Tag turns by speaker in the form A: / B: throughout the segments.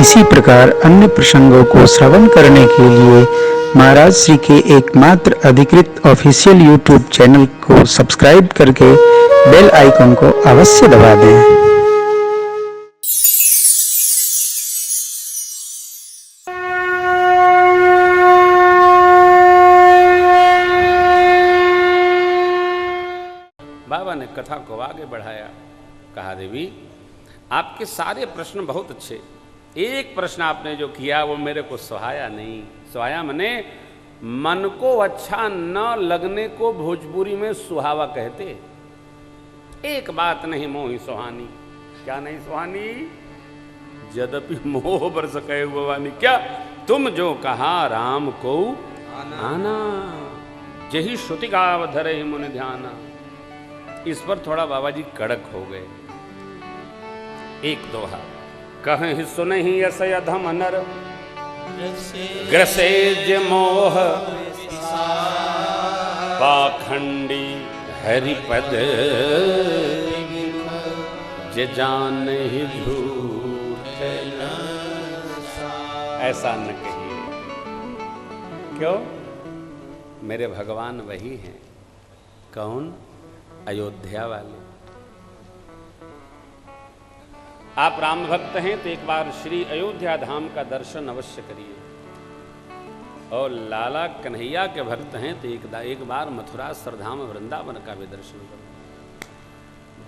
A: इसी प्रकार अन्य प्रसंगों को श्रवण करने के लिए महाराज श्री के एकमात्र अधिकृत ऑफिशियल यूट्यूब चैनल को सब्सक्राइब करके बेल आइकन को अवश्य दबा दें।
B: बाबा ने कथा को आगे बढ़ाया। कहा देवी आपके सारे प्रश्न बहुत अच्छे, एक प्रश्न आपने जो किया वो मेरे को सुहाया नहीं। सुहाया मने मन को अच्छा न लगने को भोजपुरी में सुहावा कहते। एक बात नहीं मोहि सुहानी। क्या नहीं सुहानी? यद्यपि मोह बरस कहे हुआ वानी। क्या तुम जो कहा राम को आना, जही श्रुति गाव धरे मुनि ध्याना। इस पर थोड़ा बाबा जी कड़क हो गए। एक दोहा कहीं सुनहि यस अधम नर ग्रसेज मोह पाखंडी हरिपद जे जान ही झूठ। ऐसा न कहिए। क्यों? मेरे भगवान वही हैं। कौन? अयोध्या वाले। आप राम भक्त हैं तो एक बार श्री अयोध्या धाम का दर्शन अवश्य करिए, और लाला कन्हैया के भक्त हैं तो एक बार मथुरा सरधाम वृंदावन का भी दर्शन करो।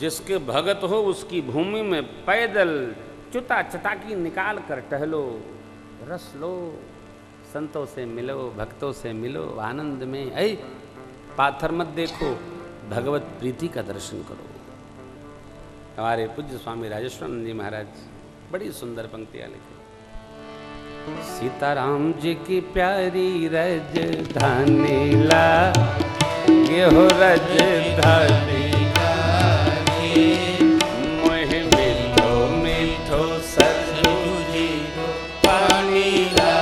B: जिसके भगत हो उसकी भूमि में पैदल चुता चताकी निकाल कर टहलो, रस लो, संतों से मिलो, भक्तों से मिलो, आनंद में। ऐ पाथर मत देखो, भगवत प्रीति का दर्शन करो। हमारे पूज्य स्वामी राजेश्वरानंद जी महाराज बड़ी सुंदर पंक्तियां लिखी। सीताराम जी की प्यारी राजधानी ला, ये हो राजधानी मोहे मिठो मिठो सरजूरी पानी ला।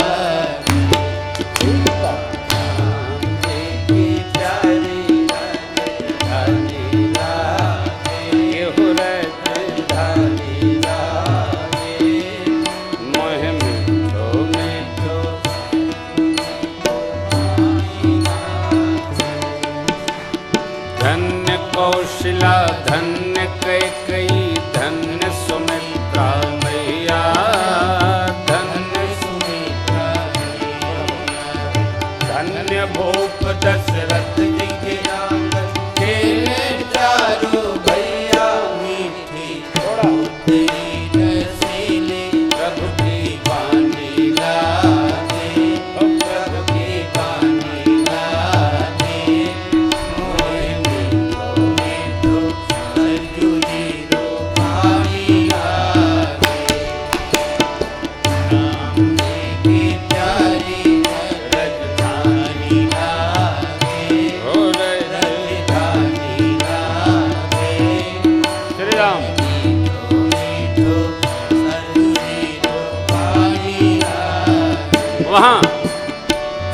B: कौशिला धन्य कैकेयी धन्य सुमित्रा मैया, धन्य सुमित्रा धन्य भूप दशरथ जी के चारों भैया मीठी रसीली प्रभु की वाणी गाते, प्रभु की वाणी गाते। वहाँ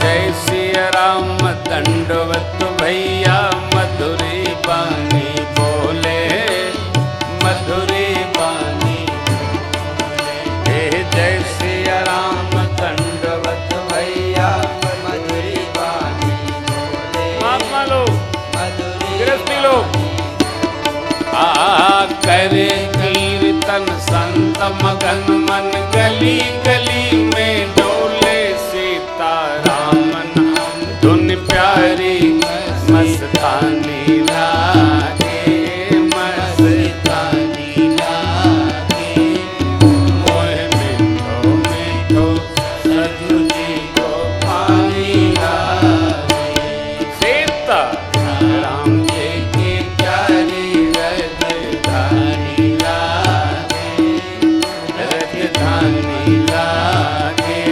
B: जय सिया राम दंडवत भैया मधुरी बानी बोले, मधुरी बानी बोले। जय सिया राम दंडवत भैया मधुरी बानी बोले। महात्मा लोग, गृहस्थी लोग करे कीर्तन संत मगन मन, गली गली में डोले सीताराम नाम। धुन प्यारी मस्तानी लागे, मस्तानी लागे। मोहे मिठो मिठो सतगुरु जी को पानी लागे। सीताराम जी की प्यारी राजधानी लागे, राजधानी लागे।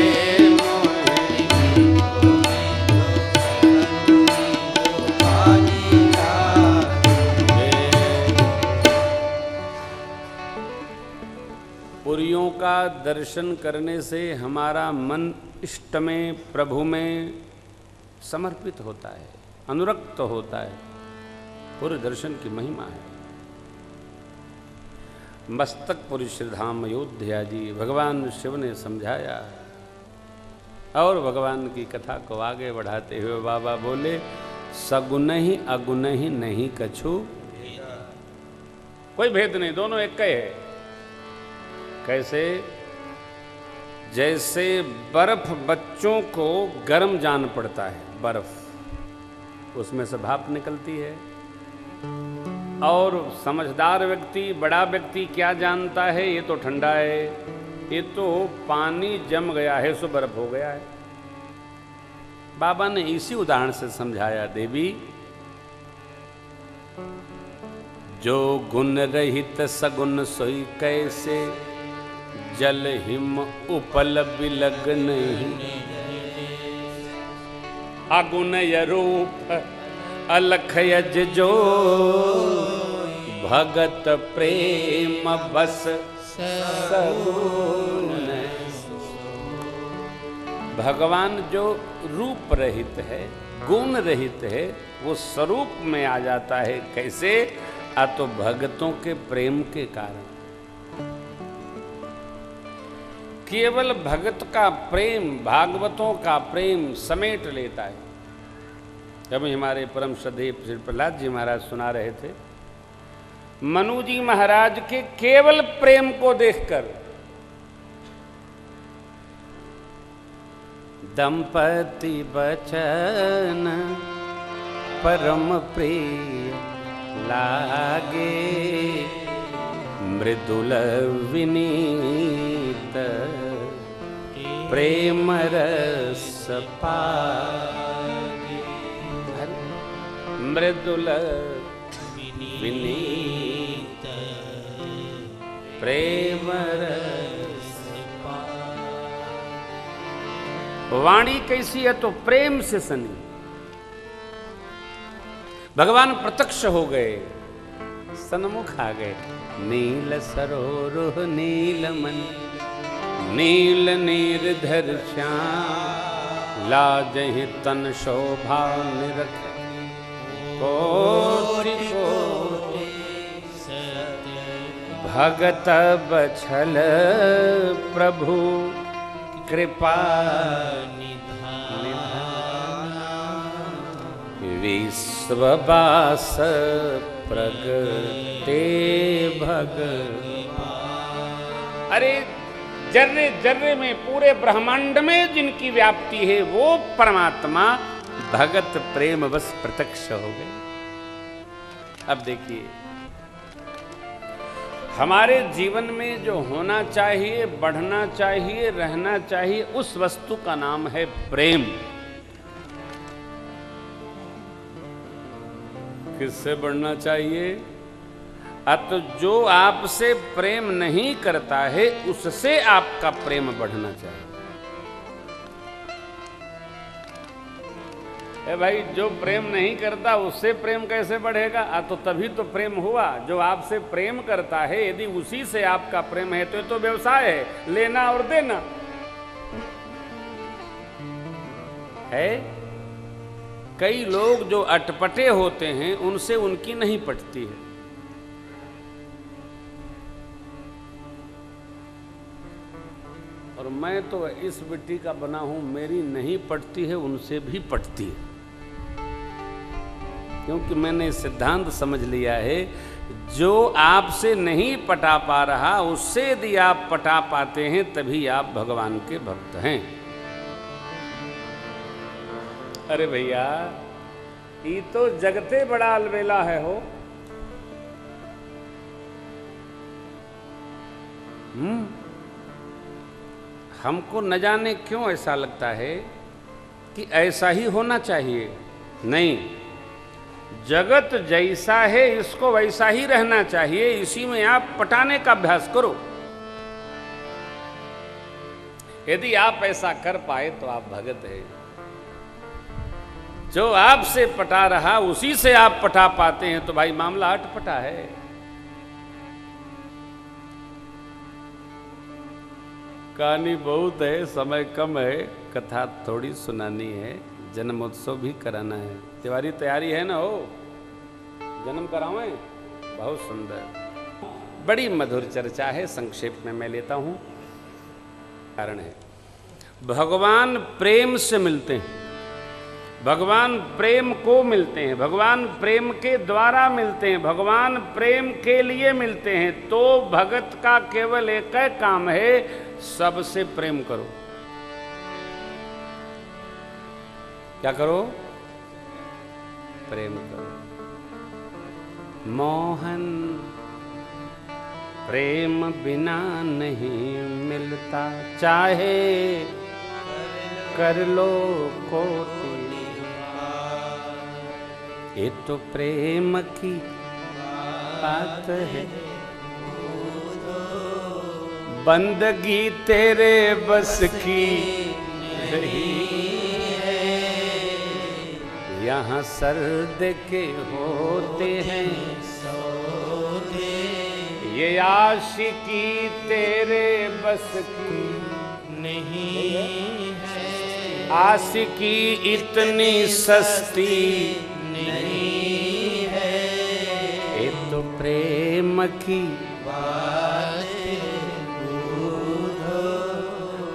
B: पुरियों का दर्शन करने से हमारा मन इष्ट में, प्रभु में समर्पित होता है, अनुरक्त होता है। पूरे दर्शन की महिमा है। मस्तकपुरी श्री धाम अयोध्या जी भगवान शिव ने समझाया। और भगवान की कथा को आगे बढ़ाते हुए बाबा बोले, सगुन ही अगुन ही नहीं कछु, कोई भेद नहीं, दोनों एक ही है। कैसे? जैसे बर्फ बच्चों को गर्म जान पड़ता है, बर्फ उसमें से भाप निकलती है, और समझदार व्यक्ति, बड़ा व्यक्ति क्या जानता है, ये तो ठंडा है, ये तो पानी जम गया है, सो बर्फ हो गया है। बाबा ने इसी उदाहरण से समझाया, देवी जो गुण रहित सगुन सोई कैसे, जल हिम उपल बिलग नहीं, अगुण रूप अलख यज जो, भगत प्रेम बस सगुन। भगवान जो रूप रहित है, गुण रहित है, वो स्वरूप में आ जाता है। कैसे? तो भगतों के प्रेम के कारण। केवल भगत का प्रेम, भागवतों का प्रेम समेट लेता है। अभी हमारे परम श्रद्धेय श्री प्रहलाद जी महाराज सुना रहे थे, मनु जी महाराज के केवल प्रेम को देखकर दंपति बचन परम प्रिय लागे, मृदुल विनीत प्रेम रस पागे, मृदुल विनीत प्रेम रस पागे। वाणी कैसी है? तो प्रेम से सनी। भगवान प्रत्यक्ष हो गए, सन्मुख आ गए। नील सरोरुह नीलमन, नील निर्धर श्याम, लाजहि तन शोभा निरख, कोटि कोटि भगत बछल प्रभु कृपा विश्ववास प्रगटे भगवान। अरे जर्रे जर्रे में, पूरे ब्रह्मांड में जिनकी व्याप्ति है, वो परमात्मा भगत प्रेम बस प्रत्यक्ष हो गए। अब देखिए, हमारे जीवन में जो होना चाहिए, बढ़ना चाहिए, रहना चाहिए, उस वस्तु का नाम है प्रेम। किससे बढ़ना चाहिए? तो जो आपसे प्रेम नहीं करता है, उससे आपका प्रेम बढ़ना चाहिए। भाई, जो प्रेम नहीं करता उससे प्रेम कैसे बढ़ेगा? तो तभी तो प्रेम हुआ। जो आपसे प्रेम करता है, यदि उसी से आपका प्रेम है, तो ये तो व्यवसाय है, लेना और देना है। कई लोग जो अटपटे होते हैं, उनसे उनकी नहीं पटती है। और मैं तो इस मिट्टी का बना हूं, मेरी नहीं पटती है, उनसे भी पटती है। क्योंकि मैंने सिद्धांत समझ लिया है, जो आपसे नहीं पटा पा रहा, उससे यदि आप पटा पाते हैं, तभी आप भगवान के भक्त हैं। अरे भैया, ये तो जगते बड़ा अलबेला है हो। हमको न जाने क्यों ऐसा लगता है कि ऐसा ही होना चाहिए। नहीं, जगत जैसा है, इसको वैसा ही रहना चाहिए। इसी में आप पटाने का अभ्यास करो। यदि आप ऐसा कर पाए तो आप भगत हैं। जो आपसे पटा रहा, उसी से आप पटा पाते हैं, तो भाई मामला अटपटा है। कहानी बहुत है, समय कम है, कथा थोड़ी सुनानी है, जन्मोत्सव भी कराना है। तिवारी तैयारी है ना? हो जन्म करावें? बहुत सुंदर। बड़ी मधुर चर्चा है, संक्षेप में मैं लेता हूं। कारण है, भगवान प्रेम से मिलते हैं, भगवान प्रेम को मिलते हैं, भगवान प्रेम के द्वारा मिलते हैं, भगवान प्रेम के लिए मिलते हैं। तो भगत का केवल एक ही काम है, सबसे प्रेम करो। क्या करो? प्रेम करो। मोहन प्रेम बिना नहीं मिलता, चाहे कर लो कोटि। ये तो प्रेम की बात है, बंदगी तेरे बस की नहीं है। यहाँ सर्द के होते हैं सौदे, ये आशिकी तेरे बस की नहीं है। आशिकी इतनी सस्ती नहीं है, ये तो प्रेम की बात है।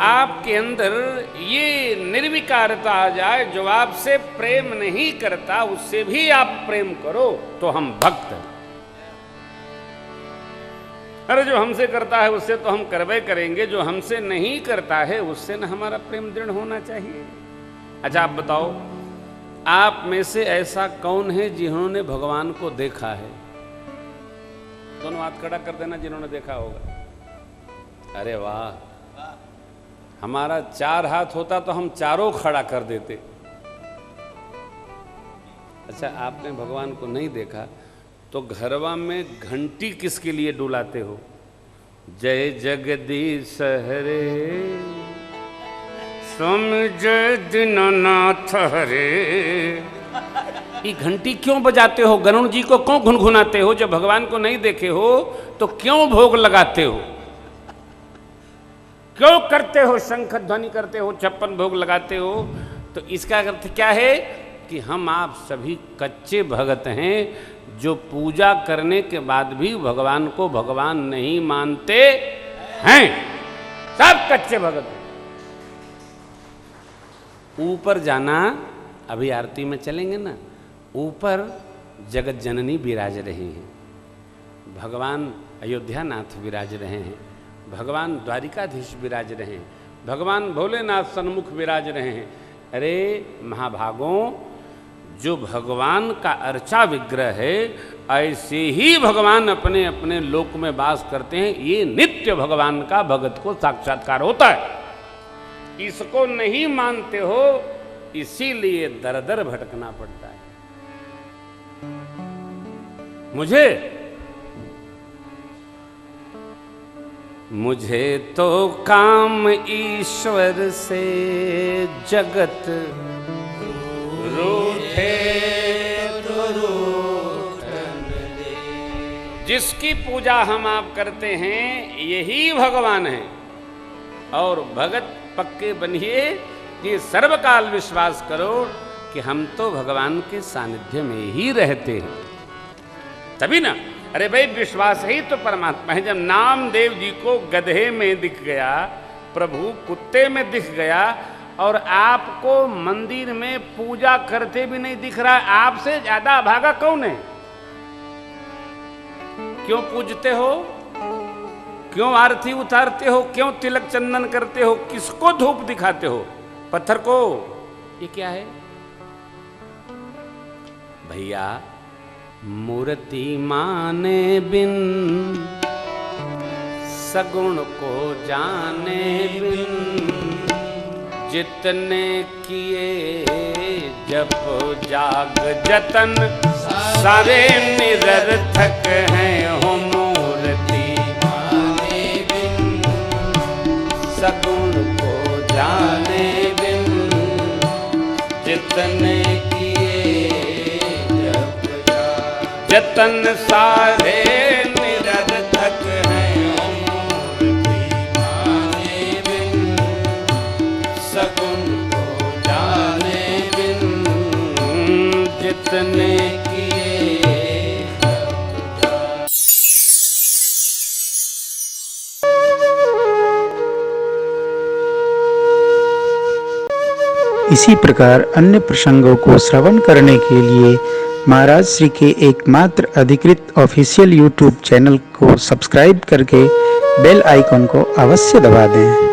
B: आपके अंदर ये निर्विकारता आ जाए, जो आपसे प्रेम नहीं करता उससे भी आप प्रेम करो, तो हम भक्त हैं। अरे जो हमसे करता है उससे तो हम करवे करेंगे, जो हमसे नहीं करता है उससे न हमारा प्रेम दृढ़ होना चाहिए। अच्छा आप बताओ, आप में से ऐसा कौन है जिन्होंने भगवान को देखा है? दोनों हाथ खड़ा कर देना जिन्होंने देखा होगा। अरे वाह, हमारा 4 हाथ होता तो हम चारों खड़ा कर देते। अच्छा आपने भगवान को नहीं देखा तो घरवा में घंटी किसके लिए डुलाते हो? जय जगदीश हरे, स्वामी जय दीनानाथ हरे। ये घंटी क्यों बजाते हो? गरुण जी को क्यों गुनगुनाते हो? जब भगवान को नहीं देखे हो तो क्यों भोग लगाते हो? क्यों करते हो? शंख ध्वनि करते हो, 56 भोग लगाते हो। तो इसका अर्थ क्या है कि हम आप सभी कच्चे भगत हैं, जो पूजा करने के बाद भी भगवान को भगवान नहीं मानते हैं। सब कच्चे भगत हैं। ऊपर जाना, अभी आरती में चलेंगे ना, ऊपर जगत जननी विराज रहे हैं, भगवान अयोध्या नाथ विराज रहे हैं, भगवान द्वारिकाधीश विराज रहे हैं, भगवान भोलेनाथ सन्मुख विराज रहे हैं। अरे महाभागों, जो भगवान का अर्चा विग्रह है, ऐसे ही भगवान अपने अपने लोक में वास करते हैं। ये नित्य भगवान का भगत को साक्षात्कार होता है। इसको नहीं मानते हो, इसीलिए दर दर भटकना पड़ता है। मुझे तो काम ईश्वर से जगत रूठे तो रूठन दे। जिसकी पूजा हम आप करते हैं यही भगवान है। और भगत पक्के बनिए, ये सर्वकाल विश्वास करो कि हम तो भगवान के सानिध्य में ही रहते हैं, तभी ना। अरे भाई, विश्वास ही तो परमात्मा है। जब नामदेव जी को गधे में दिख गया, प्रभु कुत्ते में दिख गया, और आपको मंदिर में पूजा करते भी नहीं दिख रहा है, आपसे ज्यादा अभागा कौन है? क्यों पूजते हो? क्यों आरती उतारते हो? क्यों तिलक चंदन करते हो? किसको धूप दिखाते हो? पत्थर को? ये क्या है भैया? मूर्ति माने बिन, सगुण को जाने बिन, जितने किए जप जाग जतन, सारे निरर्थक हैं हो। मूर्ति माने बिन, सगुण को जाने बिन, जितने जतन सारे निरर्थक हैं। मूर्ति माने बिन, सगुण को जाने बिन, जितने किए।
A: इसी प्रकार अन्य प्रसंगों को श्रवण करने के लिए महाराज श्री के एकमात्र अधिकृत ऑफिशियल यूट्यूब चैनल को सब्सक्राइब करके बेल आइकन को अवश्य दबा दें।